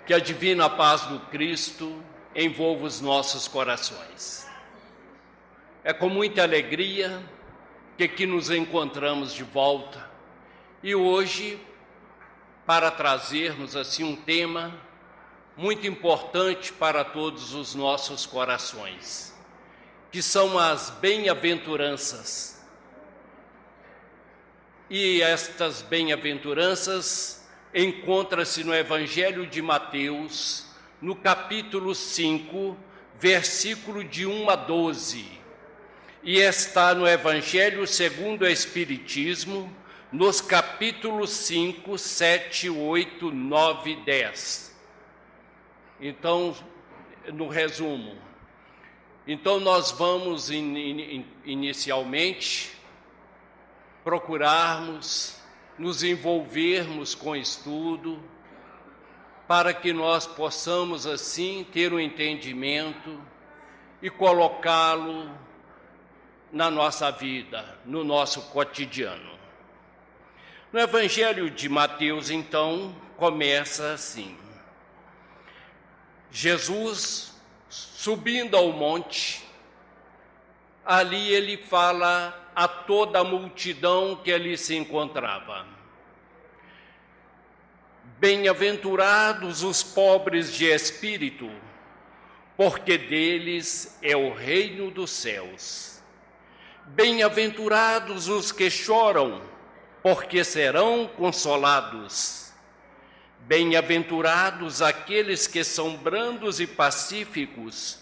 Que a divina paz do Cristo envolva os nossos corações. É com muita alegria que aqui nos encontramos de volta e hoje para trazermos assim um tema muito importante para todos os nossos corações, que são as bem-aventuranças. E estas bem-aventuranças encontram-se no Evangelho de Mateus, no capítulo 5, versículo de 1 a 12. E está no Evangelho segundo o Espiritismo, nos capítulos 5, 7, 8, 9 e 10. Então, no resumo, nós vamos inicialmente procurarmos nos envolvermos com estudo, para que nós possamos assim ter um entendimento e colocá-lo na nossa vida, no nosso cotidiano. No Evangelho de Mateus, então, começa assim: Jesus subindo ao monte, ali ele fala a toda a multidão que ali se encontrava. Bem-aventurados os pobres de espírito, porque deles é o reino dos céus. Bem-aventurados os que choram, porque serão consolados. Bem-aventurados aqueles que são brandos e pacíficos,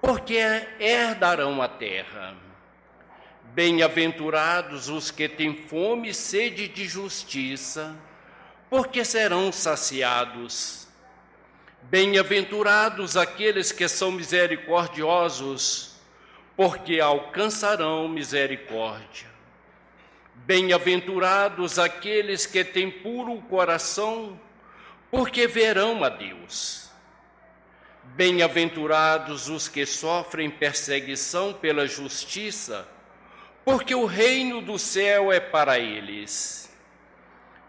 porque herdarão a terra. Bem-aventurados os que têm fome e sede de justiça, porque serão saciados. Bem-aventurados aqueles que são misericordiosos, porque alcançarão misericórdia. Bem-aventurados aqueles que têm puro coração, porque verão a Deus. Bem-aventurados os que sofrem perseguição pela justiça, porque o reino do céu é para eles.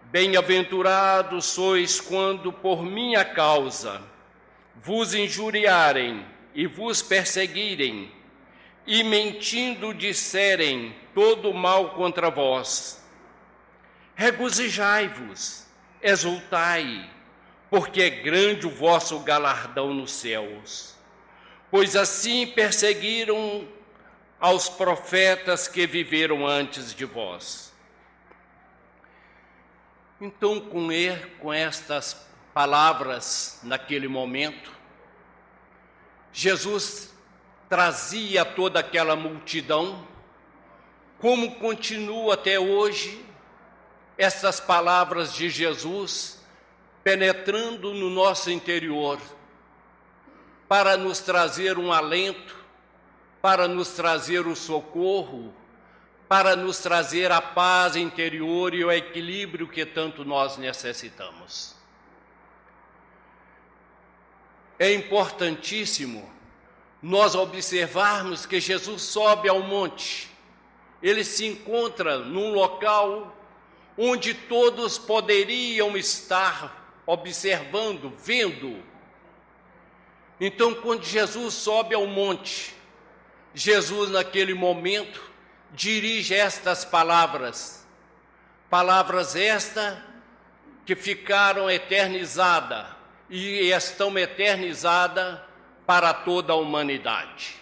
Bem-aventurados sois quando por minha causa vos injuriarem e vos perseguirem, e mentindo disserem todo mal contra vós. Regozijai-vos, exultai, porque é grande o vosso galardão nos céus. Pois assim perseguiram aos profetas que viveram antes de vós. Então, com estas palavras, naquele momento, Jesus trazia toda aquela multidão, como continua até hoje, essas palavras de Jesus penetrando no nosso interior, para nos trazer um alento, para nos trazer o socorro, para nos trazer a paz interior e o equilíbrio que tanto nós necessitamos. É importantíssimo nós observarmos que Jesus sobe ao monte. Ele se encontra num local onde todos poderiam estar observando, vendo. Então, quando Jesus sobe ao monte, Jesus, naquele momento, dirige estas palavras estas que ficaram eternizadas e estão eternizadas para toda a humanidade.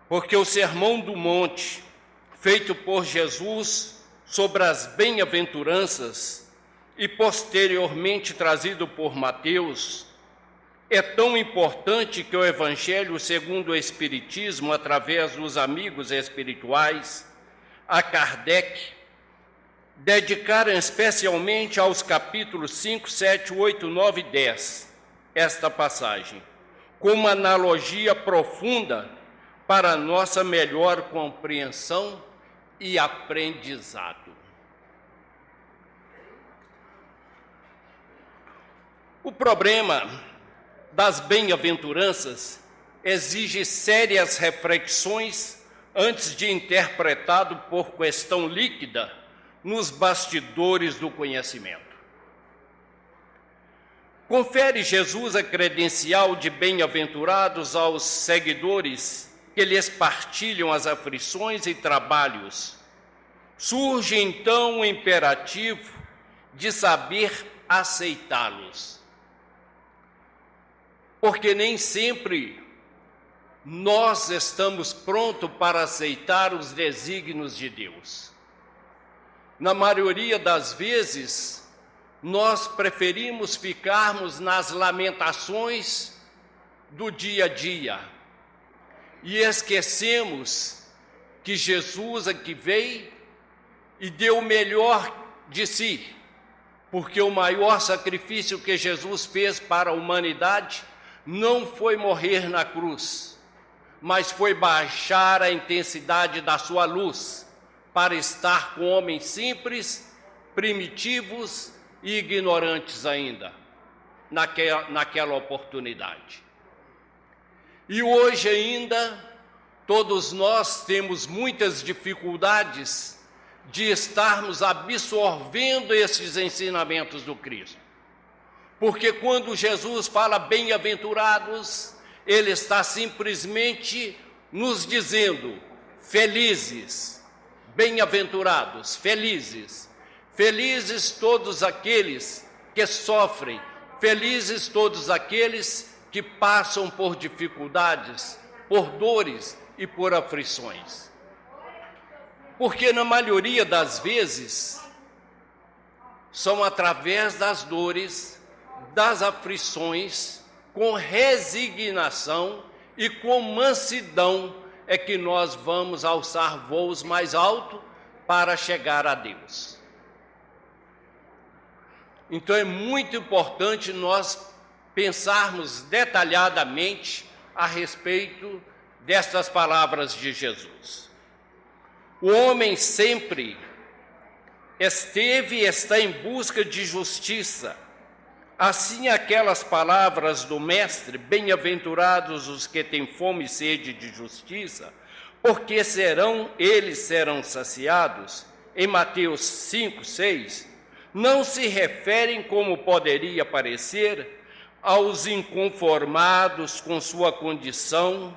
Porque o Sermão do Monte, feito por Jesus sobre as bem-aventuranças e posteriormente trazido por Mateus, é tão importante que o Evangelho segundo o Espiritismo, através dos amigos espirituais, a Kardec, dedicaram especialmente aos capítulos 5, 7, 8, 9 e 10, esta passagem, como analogia profunda para nossa melhor compreensão e aprendizado. O problema das bem-aventuranças exige sérias reflexões antes de interpretado por questão líquida nos bastidores do conhecimento. Confere Jesus a credencial de bem-aventurados aos seguidores que lhes partilham as aflições e trabalhos. Surge então o imperativo de saber aceitá-los. Porque nem sempre nós estamos prontos para aceitar os desígnios de Deus. Na maioria das vezes, nós preferimos ficarmos nas lamentações do dia a dia e esquecemos que Jesus aqui veio e deu o melhor de si, porque o maior sacrifício que Jesus fez para a humanidade não foi morrer na cruz, mas foi baixar a intensidade da sua luz para estar com homens simples, primitivos e ignorantes ainda, naquela oportunidade. E hoje ainda, todos nós temos muitas dificuldades de estarmos absorvendo esses ensinamentos do Cristo. Porque quando Jesus fala bem-aventurados, Ele está simplesmente nos dizendo felizes, bem-aventurados, felizes. Felizes todos aqueles que sofrem, felizes todos aqueles que passam por dificuldades, por dores e por aflições. Porque na maioria das vezes, são através das dores, das aflições, com resignação e com mansidão, é que nós vamos alçar voos mais altos para chegar a Deus. Então é muito importante nós pensarmos detalhadamente a respeito destas palavras de Jesus. O homem sempre esteve e está em busca de justiça. Assim, aquelas palavras do Mestre, bem-aventurados os que têm fome e sede de justiça, porque eles serão saciados, em Mateus 5, 6, não se referem, como poderia parecer, aos inconformados com sua condição,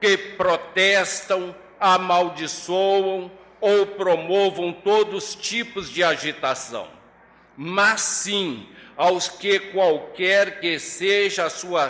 que protestam, amaldiçoam ou promovam todos os tipos de agitação, mas sim aos que, qualquer que seja a sua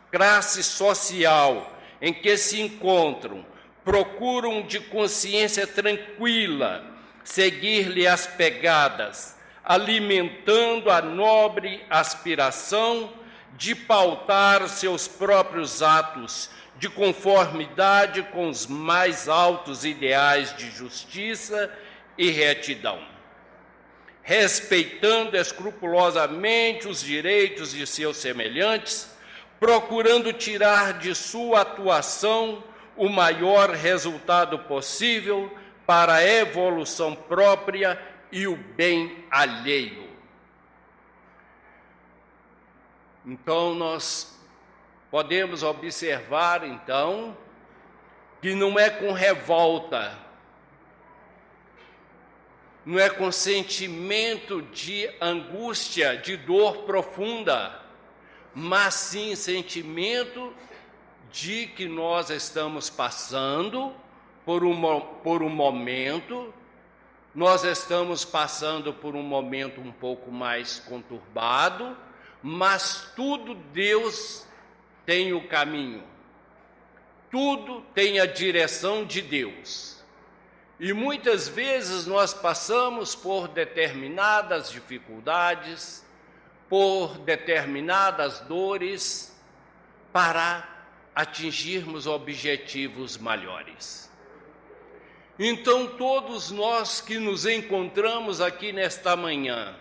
classe social em que se encontram, procuram de consciência tranquila seguir-lhe as pegadas, alimentando a nobre aspiração de pautar seus próprios atos de conformidade com os mais altos ideais de justiça e retidão, respeitando escrupulosamente os direitos de seus semelhantes, procurando tirar de sua atuação o maior resultado possível para a evolução própria e o bem alheio. Então, nós podemos observar, então, que não é com revolta, não é com sentimento de angústia, de dor profunda, mas sim sentimento de que nós estamos passando por um momento, nós estamos passando por um momento um pouco mais conturbado, mas tudo Deus tem o caminho, tudo tem a direção de Deus. E muitas vezes nós passamos por determinadas dificuldades, por determinadas dores, para atingirmos objetivos maiores. Então, todos nós que nos encontramos aqui nesta manhã,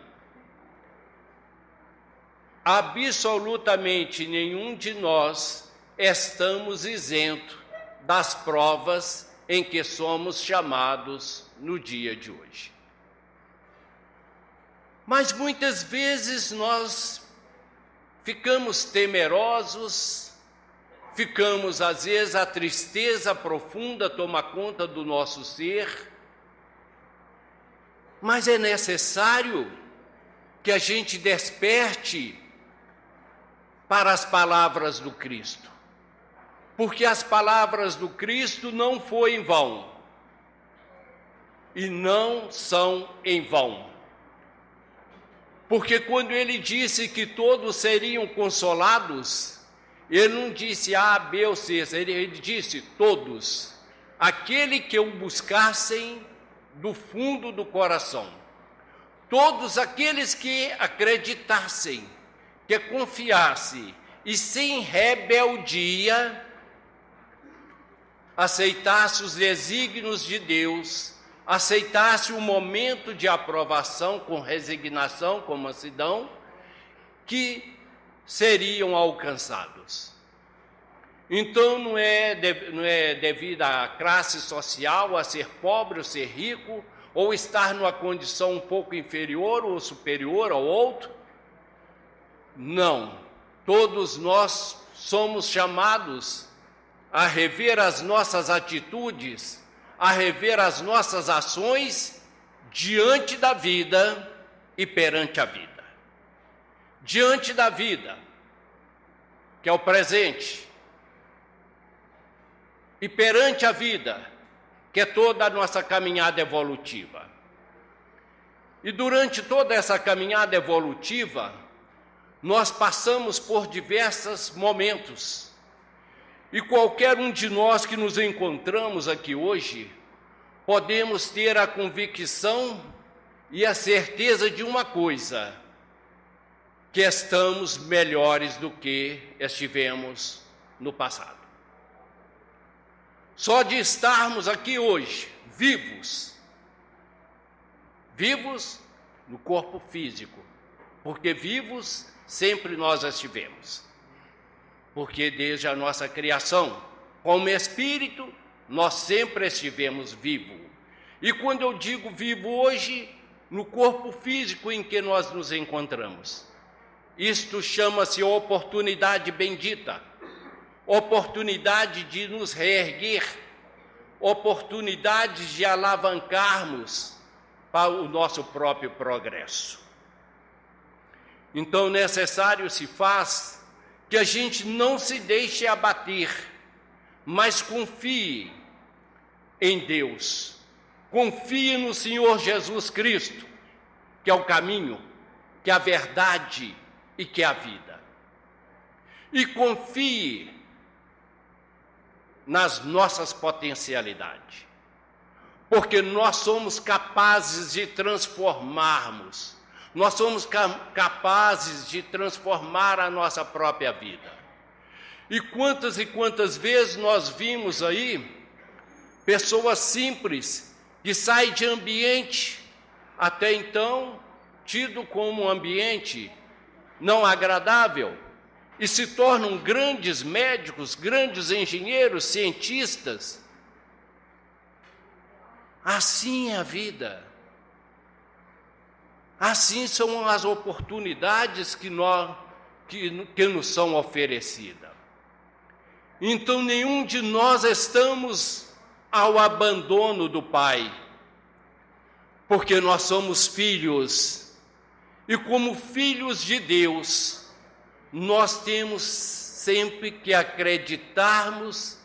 absolutamente nenhum de nós estamos isentos das provas em que somos chamados no dia de hoje. Mas muitas vezes nós ficamos temerosos, ficamos, às vezes, a tristeza profunda toma conta do nosso ser, mas é necessário que a gente desperte para as palavras do Cristo. Porque as palavras do Cristo não foram em vão. E não são em vão. Porque quando ele disse que todos seriam consolados, ele não disse A, B ou C, ele disse todos. Aquele que o buscassem do fundo do coração. Todos aqueles que acreditassem, que confiassem e sem rebeldia aceitasse os desígnios de Deus, aceitasse o momento de aprovação com resignação, com mansidão, que seriam alcançados. Então não é devido à classe social, a ser pobre ou ser rico, ou estar numa condição um pouco inferior ou superior ao outro. Não, todos nós somos chamados a rever as nossas atitudes, a rever as nossas ações diante da vida e perante a vida. Diante da vida, que é o presente, e perante a vida, que é toda a nossa caminhada evolutiva. E durante toda essa caminhada evolutiva, nós passamos por diversos momentos. E qualquer um de nós que nos encontramos aqui hoje, podemos ter a convicção e a certeza de uma coisa, que estamos melhores do que estivemos no passado. Só de estarmos aqui hoje, vivos no corpo físico, porque vivos sempre nós estivemos. Porque desde a nossa criação, como espírito, nós sempre estivemos vivos. E quando eu digo vivo hoje, no corpo físico em que nós nos encontramos, isto chama-se oportunidade bendita, oportunidade de nos reerguer, oportunidade de alavancarmos para o nosso próprio progresso. Então, necessário se faz que a gente não se deixe abater, mas confie em Deus, confie no Senhor Jesus Cristo, que é o caminho, que é a verdade e que é a vida. E confie nas nossas potencialidades, porque nós somos capazes de transformarmos, nós somos capazes de transformar a nossa própria vida. E quantas vezes nós vimos aí pessoas simples que saem de ambiente até então tido como um ambiente não agradável e se tornam grandes médicos, grandes engenheiros, cientistas. Assim é a vida. Assim são as oportunidades que nos são oferecidas. Então, nenhum de nós estamos ao abandono do Pai, porque nós somos filhos, e como filhos de Deus, nós temos sempre que acreditarmos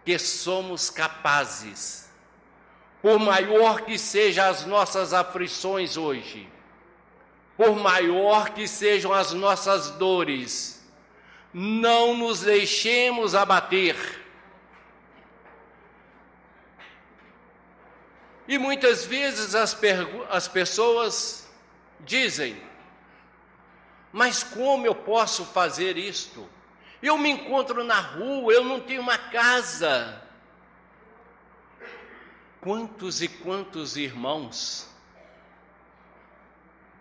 que somos capazes, por maior que sejam as nossas aflições hoje, por maior que sejam as nossas dores, não nos deixemos abater. E muitas vezes as pessoas dizem: mas como eu posso fazer isto? Eu me encontro na rua, eu não tenho uma casa. Quantos e quantos irmãos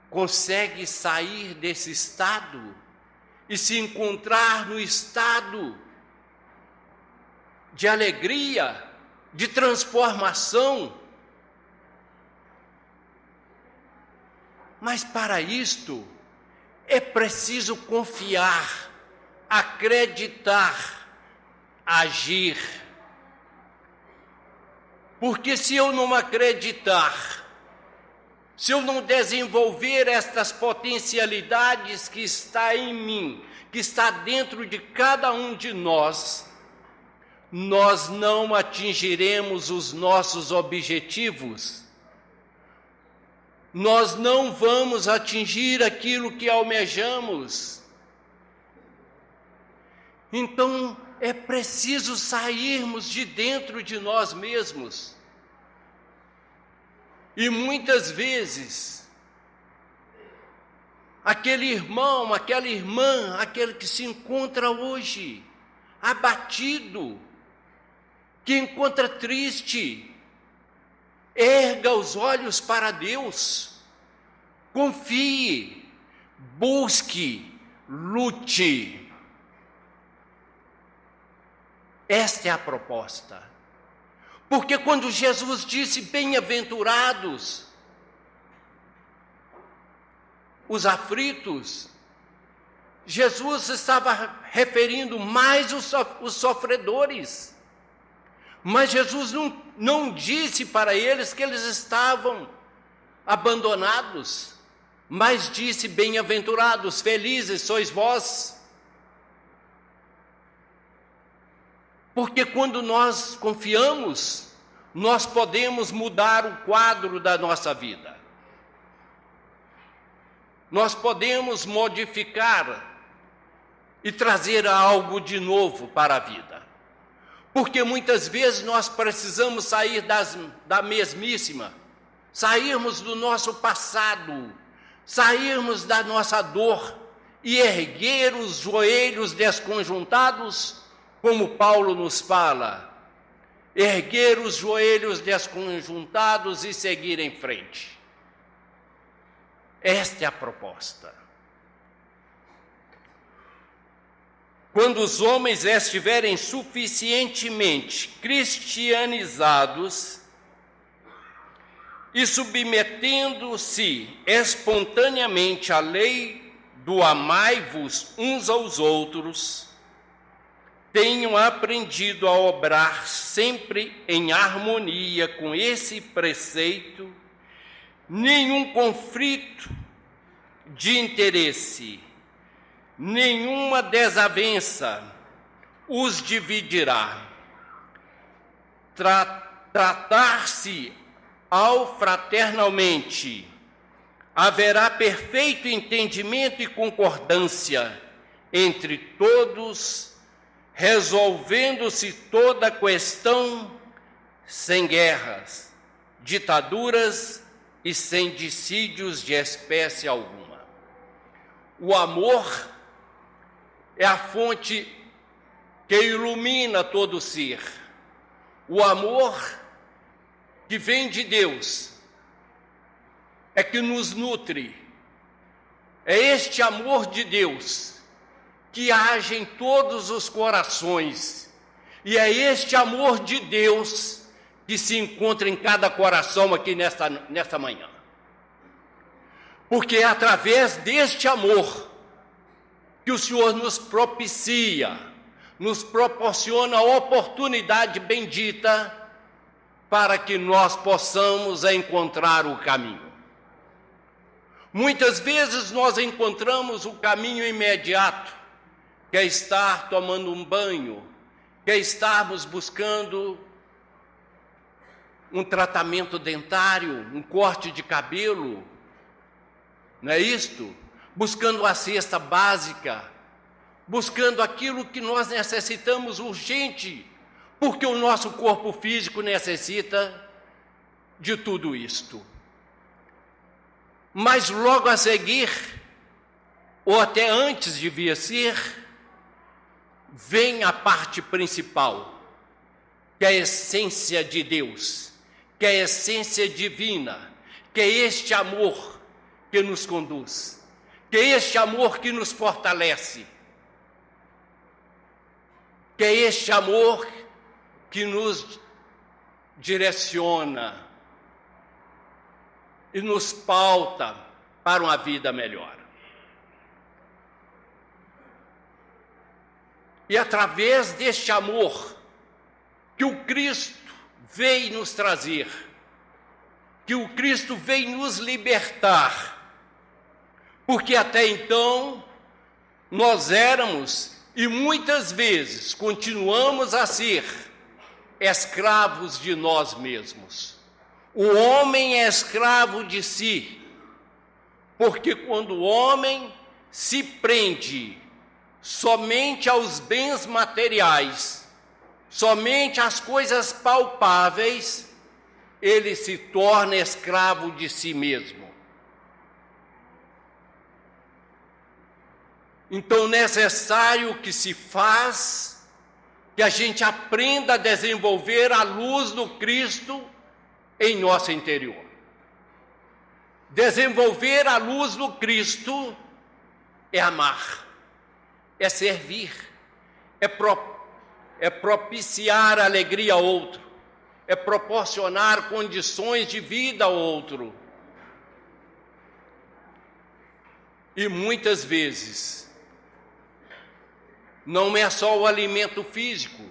conseguem sair desse estado e se encontrar no estado de alegria, de transformação? Mas para isto é preciso confiar, acreditar, agir. Porque se eu não acreditar, se eu não desenvolver estas potencialidades que está em mim, que está dentro de cada um de nós, nós não atingiremos os nossos objetivos. Nós não vamos atingir aquilo que almejamos. Então, é preciso sairmos de dentro de nós mesmos. E muitas vezes, aquele irmão, aquela irmã, aquele que se encontra hoje abatido, que encontra triste, erga os olhos para Deus, confie, busque, lute. Esta é a proposta. Porque quando Jesus disse bem-aventurados os aflitos, Jesus estava referindo mais os sofredores. Mas Jesus não disse para eles que eles estavam abandonados, mas disse bem-aventurados, felizes sois vós. Porque quando nós confiamos, nós podemos mudar o quadro da nossa vida. Nós podemos modificar e trazer algo de novo para a vida. Porque muitas vezes nós precisamos sair da mesmíssima, sairmos do nosso passado, sairmos da nossa dor e erguer os joelhos desconjuntados, como Paulo nos fala, erguer os joelhos desconjuntados e seguir em frente. Esta é a proposta. Quando os homens estiverem suficientemente cristianizados e submetendo-se espontaneamente à lei do amai-vos uns aos outros, tenham aprendido a obrar sempre em harmonia com esse preceito, nenhum conflito de interesse, nenhuma desavença os dividirá. Tratar-se ao fraternalmente, haverá perfeito entendimento e concordância entre todos, resolvendo-se toda a questão sem guerras, ditaduras e sem dissídios de espécie alguma. O amor é a fonte que ilumina todo o ser. O amor que vem de Deus é que nos nutre. É este amor de Deus que age em todos os corações. E é este amor de Deus que se encontra em cada coração aqui nesta manhã. Porque é através deste amor que o Senhor nos propicia, nos proporciona a oportunidade bendita para que nós possamos encontrar o caminho. Muitas vezes nós encontramos o caminho imediato, que é estar tomando um banho, que é estarmos buscando um tratamento dentário, um corte de cabelo, não é isto? Buscando a cesta básica, buscando aquilo que nós necessitamos urgente, porque o nosso corpo físico necessita de tudo isto. Mas logo a seguir, ou até antes devia ser, vem a parte principal, que é a essência de Deus, que é a essência divina, que é este amor que nos conduz, que é este amor que nos fortalece, que é este amor que nos direciona e nos pauta para uma vida melhor. E através deste amor que o Cristo veio nos trazer, que o Cristo veio nos libertar, porque até então nós éramos, e muitas vezes continuamos a ser, escravos de nós mesmos. O homem é escravo de si, porque quando o homem se prende somente aos bens materiais, somente às coisas palpáveis, ele se torna escravo de si mesmo. Então, necessário que se faz que a gente aprenda a desenvolver a luz do Cristo em nosso interior. Desenvolver a luz do Cristo é amar, é servir, é propiciar alegria ao outro, é proporcionar condições de vida ao outro. E muitas vezes, não é só o alimento físico,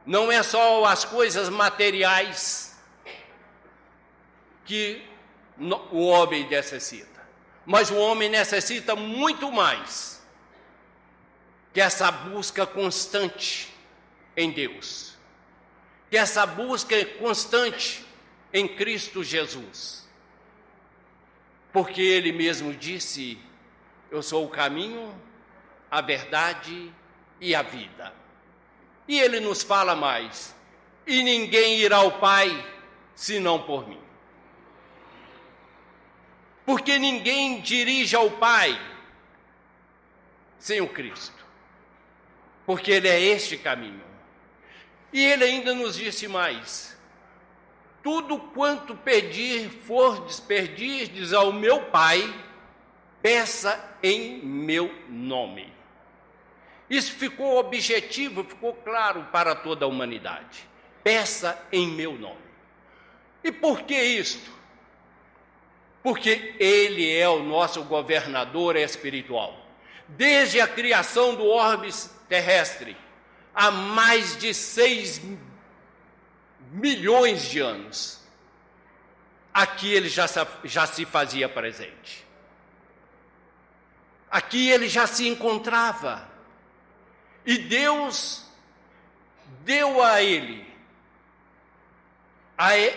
não é só as coisas materiais que o homem necessita, mas o homem necessita muito mais que essa busca constante em Deus, que essa busca constante em Cristo Jesus, porque Ele mesmo disse: eu sou o caminho, a verdade e a vida. E Ele nos fala mais: e ninguém irá ao Pai senão por mim. Porque ninguém dirige ao Pai sem o Cristo, porque Ele é este caminho. E Ele ainda nos disse mais: tudo quanto pedirdes ao meu Pai, peça em meu nome. Isso ficou objetivo, ficou claro para toda a humanidade. Peça em meu nome. E por que isto? Porque Ele é o nosso governador espiritual. Desde a criação do orbe terrestre, há mais de 6 milhões de anos, aqui Ele já se fazia presente. Aqui Ele já se encontrava. E Deus deu a Ele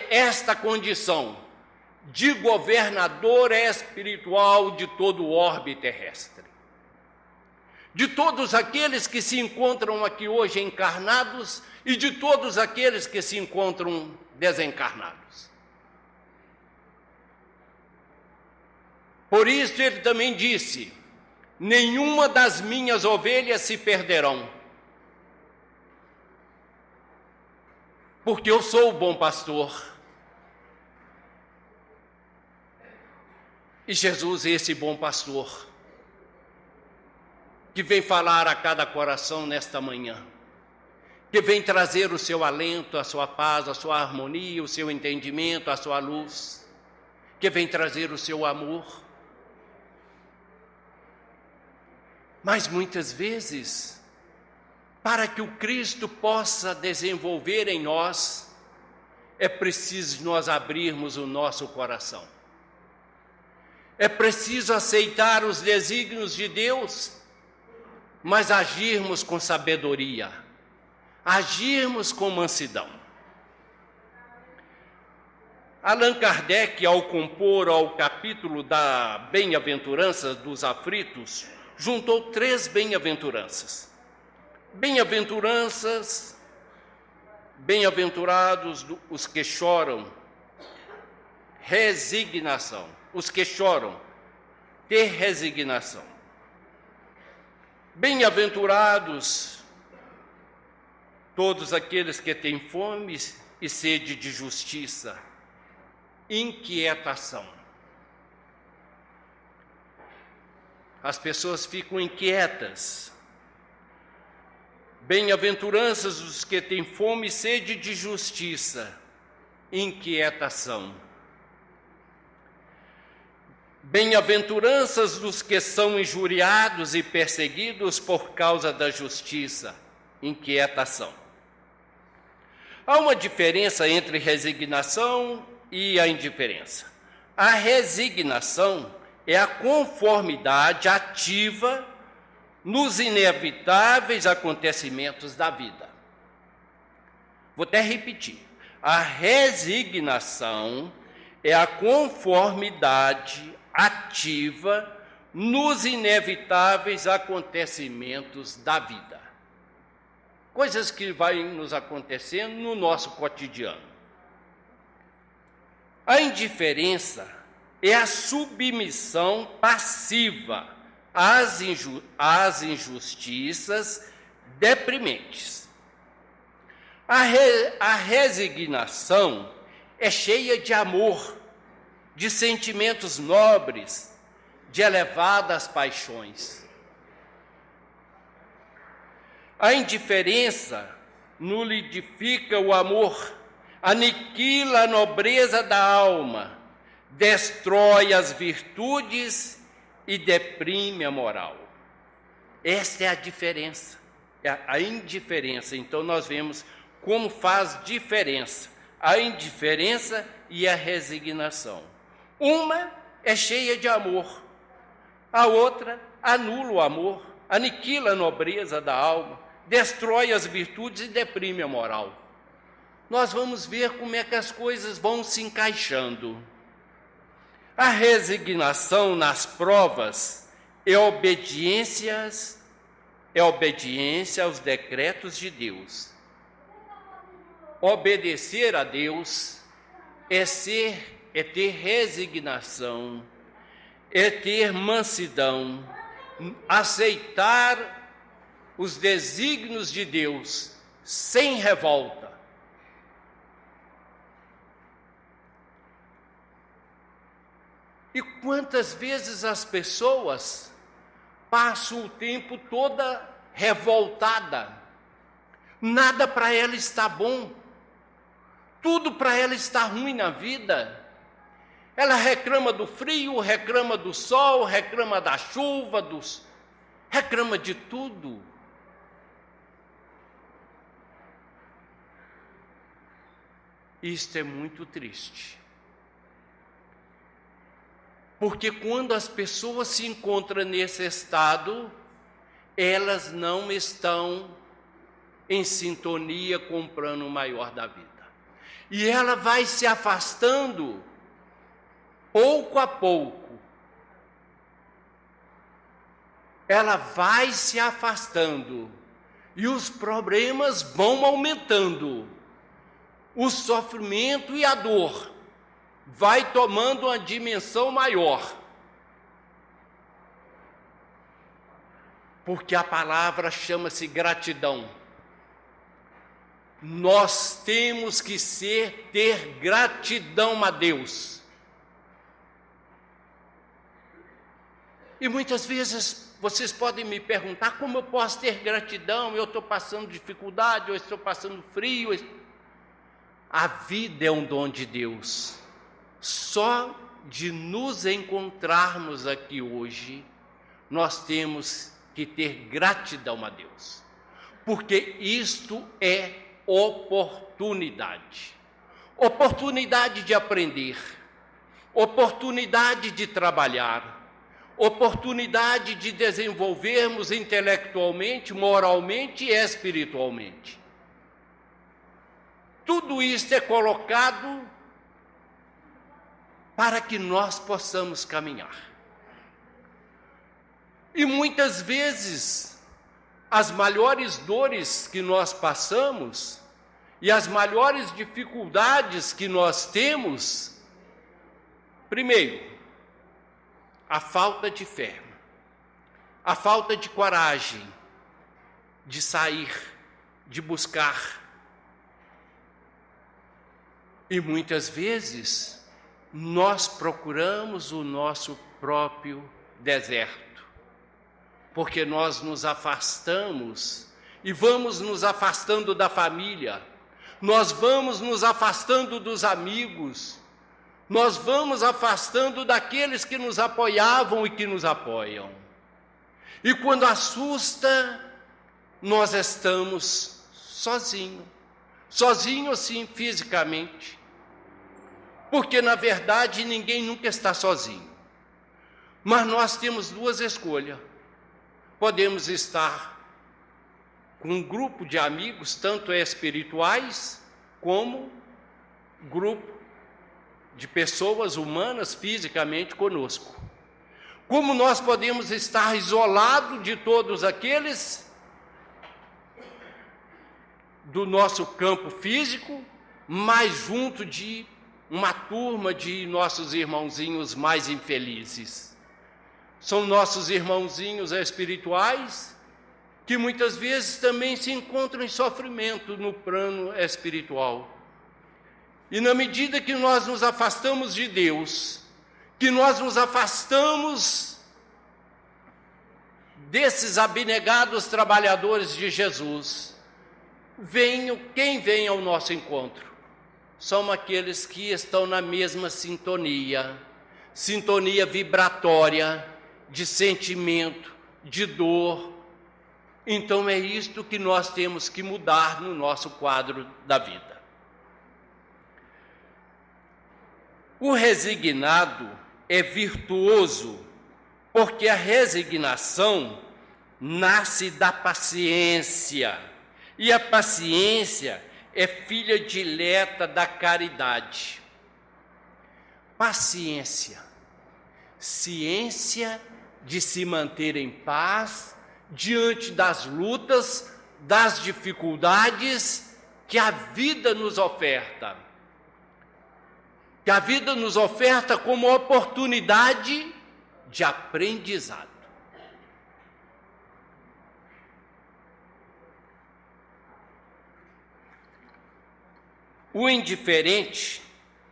esta condição de governador espiritual de todo o orbe terrestre. De todos aqueles que se encontram aqui hoje encarnados e de todos aqueles que se encontram desencarnados. Por isso Ele também disse: nenhuma das minhas ovelhas se perderão, porque eu sou o bom pastor. E Jesus é esse bom pastor, que vem falar a cada coração nesta manhã, que vem trazer o seu alento, a sua paz, a sua harmonia, o seu entendimento, a sua luz, que vem trazer o seu amor. Mas muitas vezes, para que o Cristo possa desenvolver em nós, é preciso nós abrirmos o nosso coração. É preciso aceitar os desígnios de Deus, mas agirmos com sabedoria, agirmos com mansidão. Allan Kardec, ao compor ao capítulo da bem-aventurança dos aflitos, juntou 3 bem-aventuranças. Bem-aventurados os que choram, resignação. Os que choram, ter resignação. Bem-aventurados todos aqueles que têm fome e sede de justiça, inquietação. As pessoas ficam inquietas. Bem-aventuranças os que têm fome e sede de justiça, inquietação. Bem-aventuranças dos que são injuriados e perseguidos por causa da justiça, inquietação. Há uma diferença entre resignação e a indiferença. A resignação é a conformidade ativa nos inevitáveis acontecimentos da vida. Vou até repetir. A resignação é a conformidade ativa nos inevitáveis acontecimentos da vida. Coisas que vai nos acontecendo no nosso cotidiano. A indiferença é a submissão passiva às injustiças deprimentes. A resignação é cheia de amor, de sentimentos nobres, de elevadas paixões. A indiferença nulidifica o amor, aniquila a nobreza da alma, destrói as virtudes e deprime a moral. Esta é a diferença, a indiferença. Então nós vemos como faz diferença a indiferença e a resignação. Uma é cheia de amor, a outra anula o amor, aniquila a nobreza da alma, destrói as virtudes e deprime a moral. Nós vamos ver como é que as coisas vão se encaixando. A resignação nas provas é obediência aos decretos de Deus. Obedecer a Deus é ter resignação, é ter mansidão, aceitar os desígnios de Deus sem revolta. E quantas vezes as pessoas passam o tempo toda revoltada, nada para ela está bom, tudo para ela está ruim na vida. Ela reclama do frio, reclama do sol, reclama da chuva, reclama de tudo. Isto é muito triste. Porque quando as pessoas se encontram nesse estado, elas não estão em sintonia com o plano maior da vida. E ela vai se afastando, pouco a pouco. Ela vai se afastando e os problemas vão aumentando. O sofrimento e a dor vai tomando uma dimensão maior. Porque a palavra chama-se gratidão. Nós temos que ter gratidão a Deus. E muitas vezes vocês podem me perguntar: como eu posso ter gratidão? Eu estou passando dificuldade, eu estou passando frio. A vida é um dom de Deus. Só de nos encontrarmos aqui hoje, nós temos que ter gratidão a Deus. Porque isto é oportunidade. Oportunidade de aprender, oportunidade de trabalhar, oportunidade de desenvolvermos intelectualmente, moralmente e espiritualmente. Tudo isso é colocado para que nós possamos caminhar. E muitas vezes, as maiores dores que nós passamos e as maiores dificuldades que nós temos, primeiro, a falta de fé, a falta de coragem de sair, de buscar. E muitas vezes nós procuramos o nosso próprio deserto, porque nós nos afastamos e vamos nos afastando da família, nós vamos nos afastando dos amigos, nós vamos afastando daqueles que nos apoiavam e que nos apoiam. E quando assusta, nós estamos sozinhos assim fisicamente. porque na verdade ninguém nunca está sozinho. Mas nós temos duas escolhas. Podemos estar com um grupo de amigos, tanto espirituais como grupo de pessoas humanas fisicamente conosco. Como nós podemos estar isolados de todos aqueles do nosso campo físico, mas junto de uma turma de nossos irmãozinhos mais infelizes. São nossos irmãozinhos espirituais que muitas vezes também se encontram em sofrimento no plano espiritual. E na medida que nós nos afastamos de Deus, que nós nos afastamos desses abnegados trabalhadores de Jesus, quem vem ao nosso encontro? São aqueles que estão na mesma sintonia vibratória, de sentimento, de dor. Então é isto que nós temos que mudar no nosso quadro da vida. O resignado é virtuoso, porque a resignação nasce da paciência, e a paciência é filha dileta da caridade. Paciência, ciência de se manter em paz diante das lutas, das dificuldades que a vida nos oferta. Que a vida nos oferta como oportunidade de aprendizado. O indiferente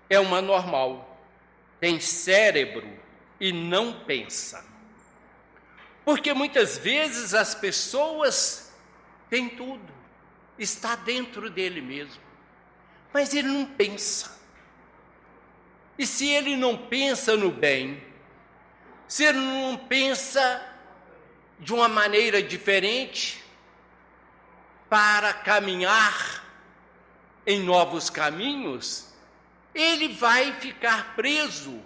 é uma normal, tem cérebro e não pensa. Porque muitas vezes as pessoas têm tudo, está dentro dele mesmo, mas ele não pensa. E se ele não pensa no bem, se ele não pensa de uma maneira diferente para caminhar em novos caminhos, ele vai ficar preso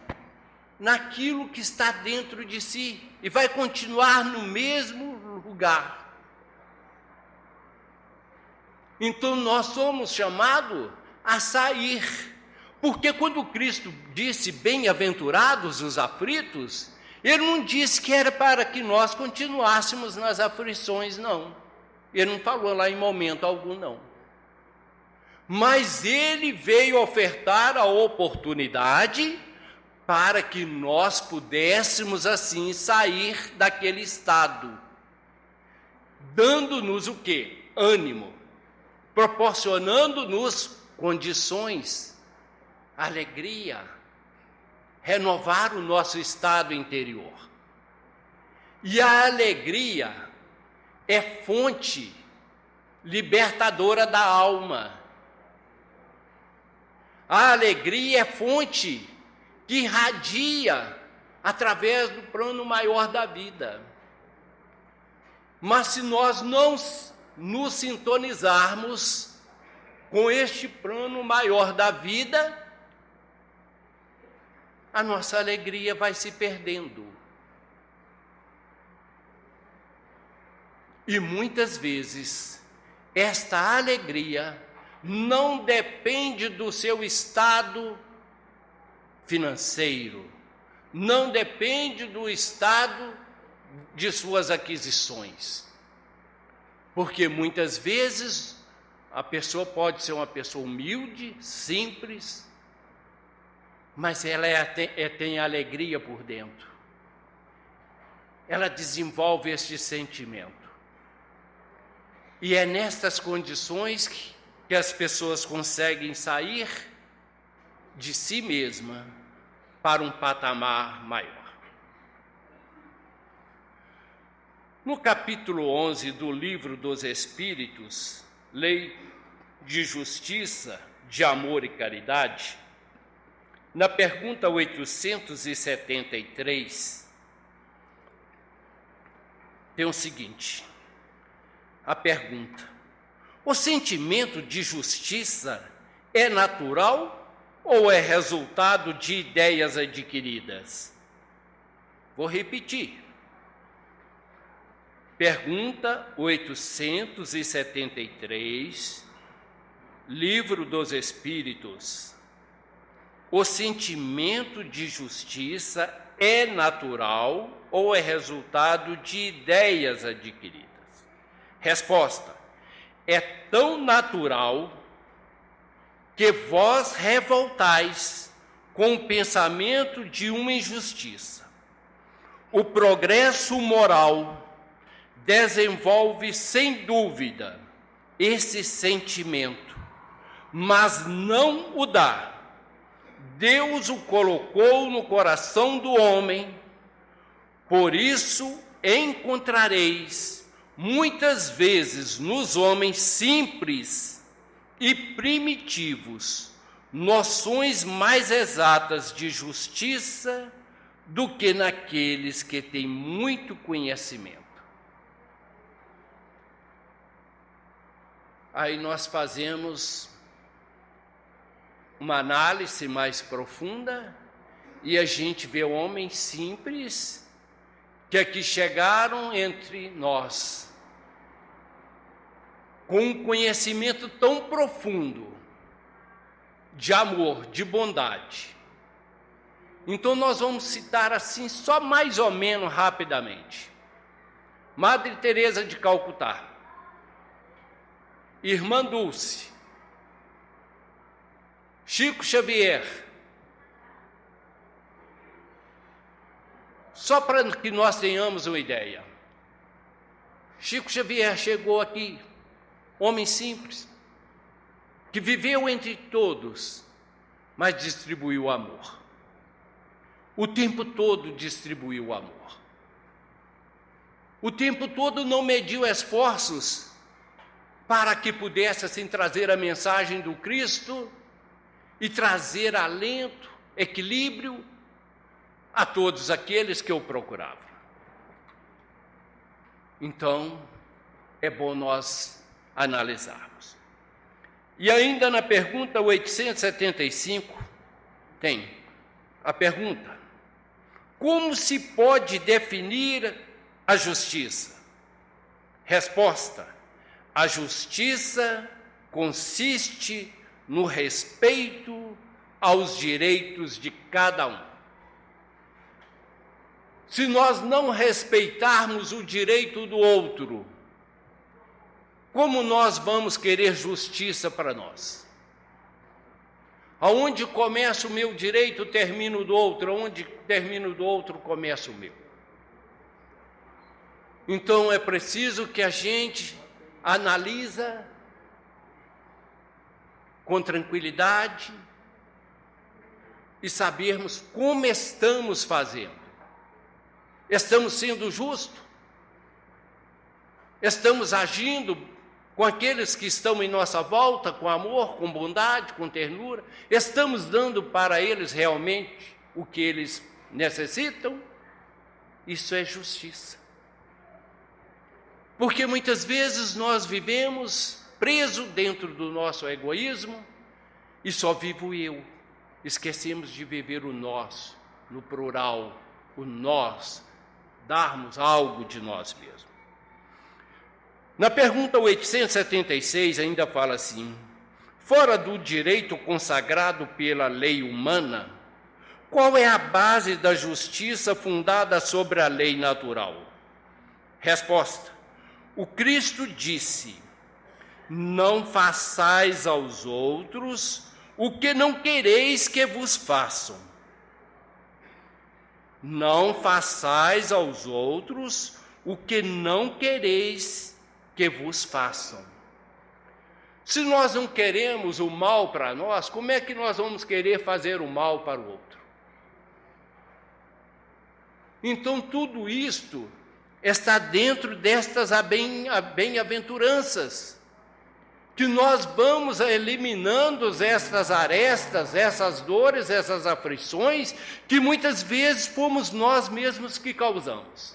naquilo que está dentro de si e vai continuar no mesmo lugar. Então nós somos chamados a sair, porque quando Cristo disse bem-aventurados os aflitos, ele não disse que era para que nós continuássemos nas aflições, não. Ele não falou lá em momento algum, não. Mas ele veio ofertar a oportunidade para que nós pudéssemos assim sair daquele estado, dando-nos o quê? Ânimo, proporcionando-nos condições, alegria, renovar o nosso estado interior. E a alegria é fonte libertadora da alma. A alegria é fonte que irradia através do plano maior da vida. Mas se nós não nos sintonizarmos com este plano maior da vida, a nossa alegria vai se perdendo. E muitas vezes, esta alegria não depende do seu estado financeiro, não depende do estado de suas aquisições. Porque muitas vezes a pessoa pode ser uma pessoa humilde, simples, mas ela tem alegria por dentro. Ela desenvolve este sentimento. E é nestas condições que as pessoas conseguem sair de si mesma para um patamar maior. No capítulo 11 do Livro dos Espíritos, Lei de Justiça, de Amor e Caridade, na pergunta 873, tem o seguinte, a pergunta: o sentimento de justiça é natural ou é resultado de ideias adquiridas? Vou repetir. Pergunta 873, Livro dos Espíritos. O sentimento de justiça é natural ou é resultado de ideias adquiridas? Resposta: é tão natural que vós revoltais com o pensamento de uma injustiça. O progresso moral desenvolve sem dúvida esse sentimento, mas não o dá. Deus o colocou no coração do homem, por isso encontrareis muitas vezes nos homens simples e primitivos noções mais exatas de justiça do que naqueles que têm muito conhecimento. Aí nós fazemos uma análise mais profunda e a gente vê homens simples que aqui chegaram entre nós com um conhecimento tão profundo de amor, de bondade. Então nós vamos citar assim só mais ou menos rapidamente. Madre Teresa de Calcutá, Irmã Dulce, Chico Xavier. Só para que nós tenhamos uma ideia. Chico Xavier chegou aqui, homem simples, que viveu entre todos, mas distribuiu amor. O tempo todo distribuiu amor. O tempo todo não mediu esforços para que pudesse assim trazer a mensagem do Cristo e trazer alento, equilíbrio a todos aqueles que o procuravam. Então, é bom nós analisarmos. E ainda na pergunta 875, tem a pergunta: como se pode definir a justiça? Resposta: a justiça consiste no respeito aos direitos de cada um. Se nós não respeitarmos o direito do outro, como nós vamos querer justiça para nós? Aonde começa o meu direito, termina o do outro. Aonde termina o do outro, começa o meu. Então é preciso que a gente analisa com tranquilidade e sabermos como estamos fazendo. Estamos sendo justos? Estamos agindo com aqueles que estão em nossa volta, com amor, com bondade, com ternura? Estamos dando para eles realmente o que eles necessitam? Isso é justiça. Porque muitas vezes nós vivemos presos dentro do nosso egoísmo e só vivo eu. Esquecemos de viver o nosso, no plural, o nós, darmos algo de nós mesmos. Na pergunta 876 ainda fala assim: fora do direito consagrado pela lei humana, qual é a base da justiça fundada sobre a lei natural? Resposta: o Cristo disse: não façais aos outros o que não quereis que vos façam. Não façais aos outros o que não quereis que vos façam. Se nós não queremos o mal para nós, como é que nós vamos querer fazer o mal para o outro? Então, tudo isto está dentro destas bem-aventuranças, que nós vamos eliminando essas arestas, essas dores, essas aflições, que muitas vezes fomos nós mesmos que causamos.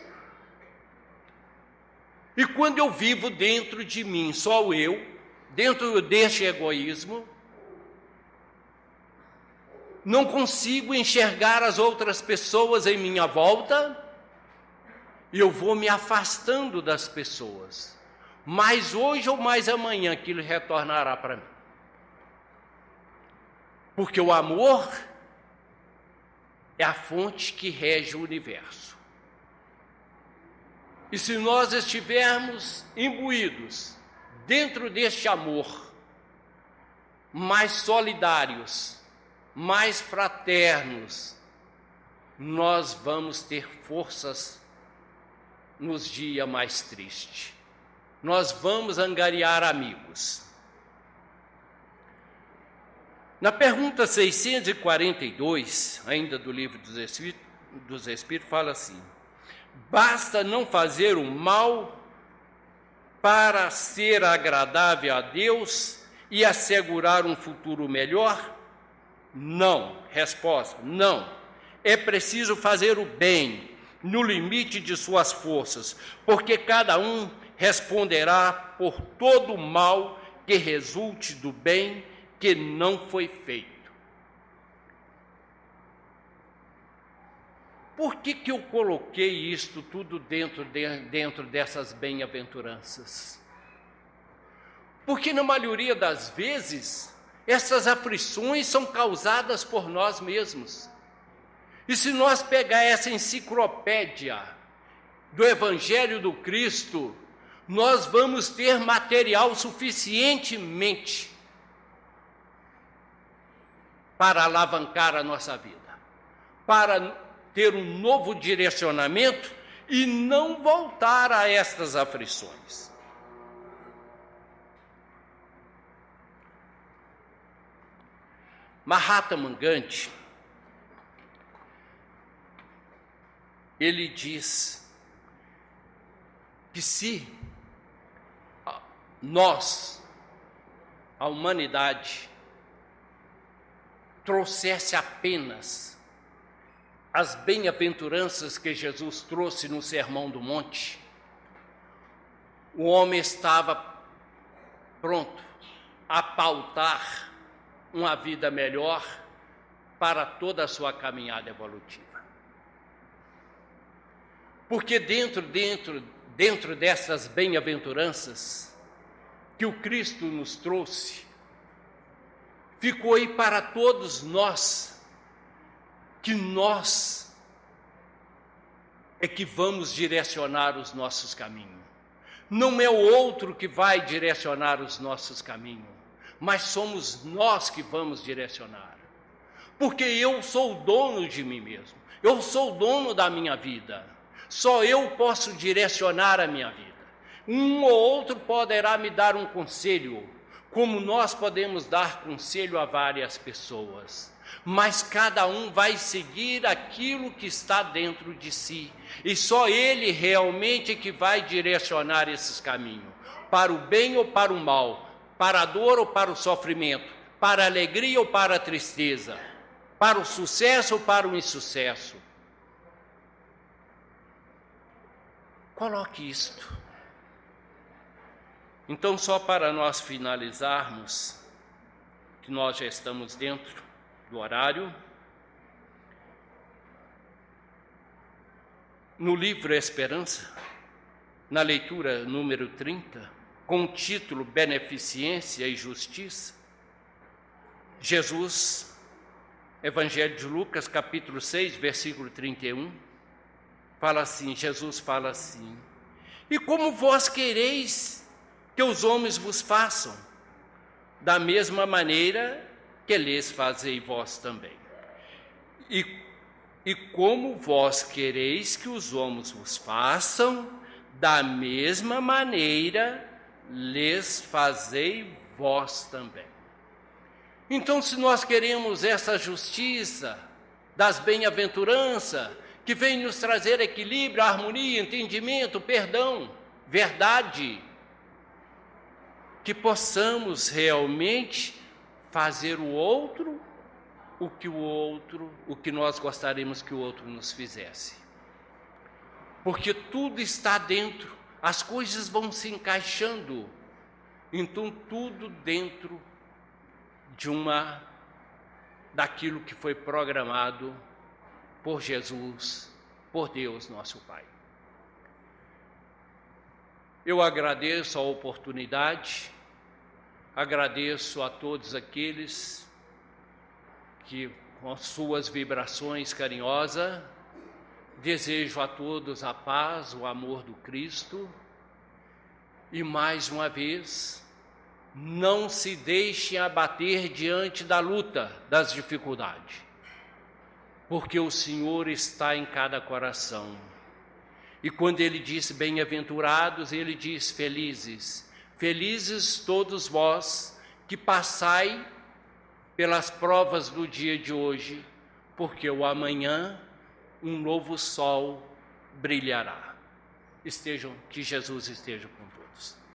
E quando eu vivo dentro de mim, só eu, dentro deste egoísmo, não consigo enxergar as outras pessoas em minha volta, e eu vou me afastando das pessoas. Mais hoje ou mais amanhã aquilo retornará para mim. Porque o amor é a fonte que rege o universo. E se nós estivermos imbuídos dentro deste amor, mais solidários, mais fraternos, nós vamos ter forças nos dias mais tristes. Nós vamos angariar amigos. Na pergunta 642, ainda do Livro dos Espíritos, fala assim: basta não fazer o mal para ser agradável a Deus e assegurar um futuro melhor? Não. Resposta: não. É preciso fazer o bem no limite de suas forças, porque cada um responderá por todo o mal que resulte do bem que não foi feito. Por que eu coloquei isto tudo dentro dessas bem-aventuranças? Porque na maioria das vezes, essas aflições são causadas por nós mesmos. E se nós pegar essa enciclopédia do Evangelho do Cristo, nós vamos ter material suficientemente para alavancar a nossa vida, para ter um novo direcionamento e não voltar a estas aflições. Mahatma Gandhi, ele diz que se nós, a humanidade, trouxesse apenas as bem-aventuranças que Jesus trouxe no Sermão do Monte, o homem estava pronto a pautar uma vida melhor para toda a sua caminhada evolutiva. Porque dentro dessas bem-aventuranças que o Cristo nos trouxe, ficou aí para todos nós, que nós é que vamos direcionar os nossos caminhos. Não é o outro que vai direcionar os nossos caminhos, mas somos nós que vamos direcionar. Porque eu sou o dono de mim mesmo, eu sou o dono da minha vida, só eu posso direcionar a minha vida. Um ou outro poderá me dar um conselho, como nós podemos dar conselho a várias pessoas, mas cada um vai seguir aquilo que está dentro de si, e só ele realmente que vai direcionar esses caminhos, para o bem ou para o mal, para a dor ou para o sofrimento, para a alegria ou para a tristeza, para o sucesso ou para o insucesso. Coloque isto. Então, só para nós finalizarmos, que nós já estamos dentro do horário, no livro Esperança, na leitura número 30, com o título Beneficência e Justiça, Jesus, Evangelho de Lucas, capítulo 6, versículo 31, fala assim, Jesus fala assim: e como vós quereis que os homens vos façam, da mesma maneira que lhes fazei vós também. E como vós quereis que os homens vos façam, da mesma maneira lhes fazei vós também. Então, se nós queremos essa justiça das bem-aventuranças, que vem nos trazer equilíbrio, harmonia, entendimento, perdão, verdade, que possamos realmente fazer o outro o que nós gostaríamos que o outro nos fizesse. Porque tudo está dentro, as coisas vão se encaixando, então tudo dentro de uma daquilo que foi programado por Jesus, por Deus nosso Pai. Eu agradeço a oportunidade, agradeço a todos aqueles que, com suas vibrações carinhosas, desejo a todos a paz, o amor do Cristo. E mais uma vez, não se deixem abater diante da luta, das dificuldades, porque o Senhor está em cada coração. E quando ele diz bem-aventurados, ele diz felizes. Felizes todos vós que passai pelas provas do dia de hoje, porque o amanhã um novo sol brilhará. Que Jesus esteja com todos.